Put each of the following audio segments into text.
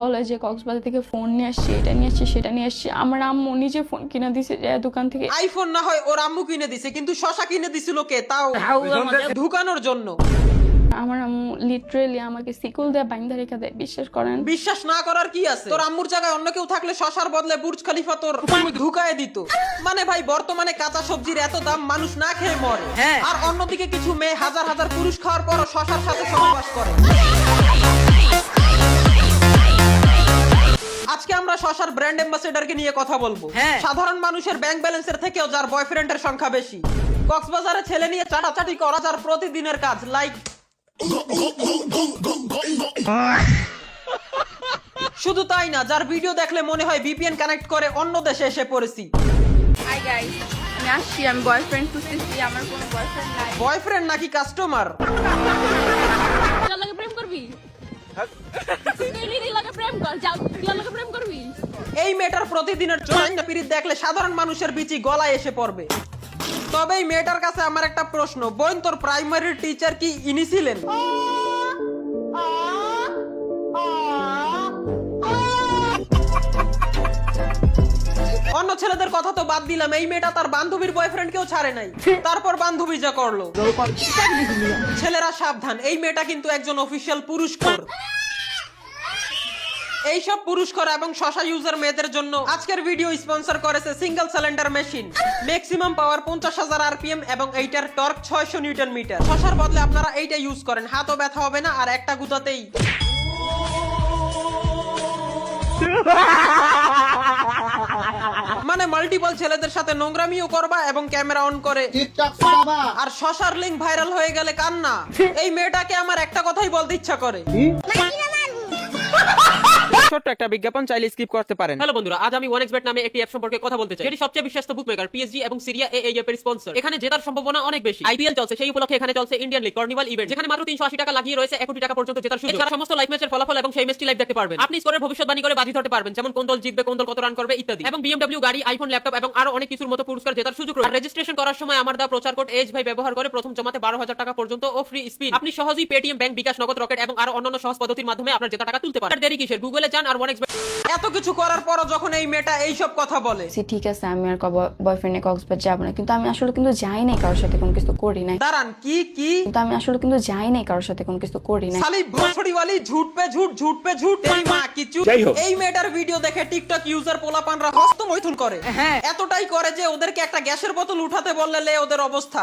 বলে যে কক্সবাজার থেকে ফোন নিয়ে আসছি, এটা নিয়ে আসছি, সেটা নিয়ে আসছি। আমার আম্মু নিজে ফোন কিনে দিছে যে দোকান থেকে। আইফোন না হয় ওর আম্মু কিনে দিছে, কিন্তু শশা কিনে দিছিল কে? তাও ঢুকানোর জন্য। আমার আম্মু লিটারেলি আমাকে সিকল দিয়ে বাইন্ধা রেখে দেয়, বিশ্বাস করেন। বিশ্বাস না করার কি আছে? তোর আম্মুর জায়গায় অন্য কেউ থাকলে শশার বদলে বুর্জ খলিফা তোর ঢুকায় দিত। মানে ভাই, বর্তমানে কাঁচা সবজির এত দাম, মানুষ না খেয়ে মরে। আর অন্যদিকে কিছু মেয়ে হাজার হাজার পুরুষ খাওয়ার পরও শশার সাথে সহবাস করে। আজকে আমরা শশার ব্র্যান্ড অ্যাম্বাসেডরকে নিয়ে কথা বলবো। সাধারণ মানুষের ব্যাংক ব্যালেন্সের থেকেও যার বয়ফ্রেন্ডের সংখ্যা বেশি, কক্সবাজারে ছেলে নিয়ে চাটাচাটি করা যার প্রতিদিনের কাজ। লাইক শুধু তাই না, যার ভিডিও দেখলে মনে হয় ভিপিএন কানেক্ট করে অন্য দেশে এসে পড়েছি। হাই গাইস, আমি আসছি, আমি বয়ফ্রেন্ড খুঁজতেছি, আমার কোনো বয়ফ্রেন্ড নাই। বয়ফ্রেন্ড নাকি কাস্টমার? যার লাগে প্রেম করবি, তুই লাগে প্রেম কর, যার লাগে প্রেম করবি। এই মেয়েটার প্রতিদিনের চোরাইনা পিরিত দেখলে সাধারণ মানুষের বিচি গলায় এসে পড়বে। তবে এই মেয়েটার কাছে আমার একটা প্রশ্ন, বোন তোর প্রাইমারির টিচার কি ইনি ছিলেন? অন্য ছেলেদের কথা তো বাদ দিলাম, এই মেয়েটা তার বান্ধবীর বয়ফ্রেন্ডকেও ছাড়ে নাই। তারপর বান্ধবী যা করলো। ছেলেরা সাবধান, এই মেয়েটা কিন্তু একজন অফিশিয়াল পুরুষখোর। এইসব পুরুষখোর এবং শশা ইউজার মেয়েদের জন্য আজকের ভিডিও স্পন্সর করেছে single cylinder machine. Maximum power 50,000 RPM এবং এইটার টর্ক 600 নিউটন মিটার। শশার বদলে আপনারা এইটা ইউজ করেন, হাতও ব্যথা হবে না, আর একটা গুতাতেই মানে মাল্টিপল ছেলেদের সাথে নোংরামিও করবা এবং ক্যামেরা অন করে। আর শশার লিংক ভাইরাল হয়ে গেলে কান্না। এই মেয়েটাকে আমার একটা কথাই বলতে ইচ্ছা করে। ছোট্ট একটা বিজ্ঞাপন, চাইলে স্কিপ করতে পারেন। হ্যালো বন্ধুরা, আজ আমি 1xBet নামে একটি অ্যাপ সম্পর্কে কথা বলতে চাই, যেটি সবচেয়ে বিশ্বস্ত বুকমেকার পিএসজি এবং সিরিয়া এ এই অ্যাপের স্পন্সর। এখানে জেতার সম্ভাবনা অনেক বেশি। আইপিএল চলছে, সেই উপলক্ষে এখানে চলছে ইন্ডিয়ান লিগ কার্নিভাল ইভেন্ট, যেখানে মাত্র 380 টাকা লাগিয়ে রয়েছে 1 কোটি টাকা পর্যন্ত জেতার সুযোগ। এছাড়া সমস্ত লাইভ ম্যাচের ফলাফল এবং সেই ম্যাচটি লাইভ দেখতে পারবেন। আপনি স্কোরের ভবিষ্যৎবাণী করে বাজি ধরতে পারবেন, যেমন কোন দল জিতবে, কোন দল কত রান করবে ইত্যাদি। এবং বিএমডব্লিউ গাড়ি, আইফোন, ল্যাপটপ এবং আরো অনেক কিছুর মতো পুরস্কার জেতার সুযোগ রয়েছে। রেজিস্ট্রেশন করার সময় আমার দা প্রচার কোড এজ ভাই ব্যবহার করে প্রথম জমাতে 12,000 টাকা পর্যন্ত ও ফ্রি স্পিন। আপনি সহজেই পেটিএম, ব্যাংক, বিকাশ, নগদ, রকেট এবং আরো অন্যান্য সহজ পদ্ধতির মাধ্যমে আপনার জেতা টাকা তুলতে পারেন। দেরি কিসের, গুগলে যান আর 1xBet। এত কিছু করার পরও যখন এই মেয়েটা এইসব কথা বলে, ঠিক আছে, আমি আর বয়ফ্রেন্ডে কক্সবাজার যাবো না, কিন্তু আমি আসলে কিন্তু যাই নাই, কারোর সাথে কোনো কিছু করি নাই। দাঁড়ান, কি কি? কিন্তু আমি আসলে কিন্তু যাই নাই, কারোর সাথে কোনো কিছু করি নাই। সালি ভোসড়িওয়ালি, ঝুট পে ঝুট, ঝুট পে ঝুট। এই মা কিছু। এই মেয়েটার ভিডিও দেখে টিকটক ইউজার পোলাপানরা হস্তমৈথুন করে। এতটাই করে যে ওদেরকে একটা গ্যাসের বোতল উঠাতে বললে লে ওদের অবস্থা।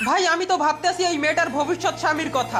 ভাই, আমি তো ভাবতেছি এই মেয়েটার ভবিষ্যৎ স্বামীর কথা।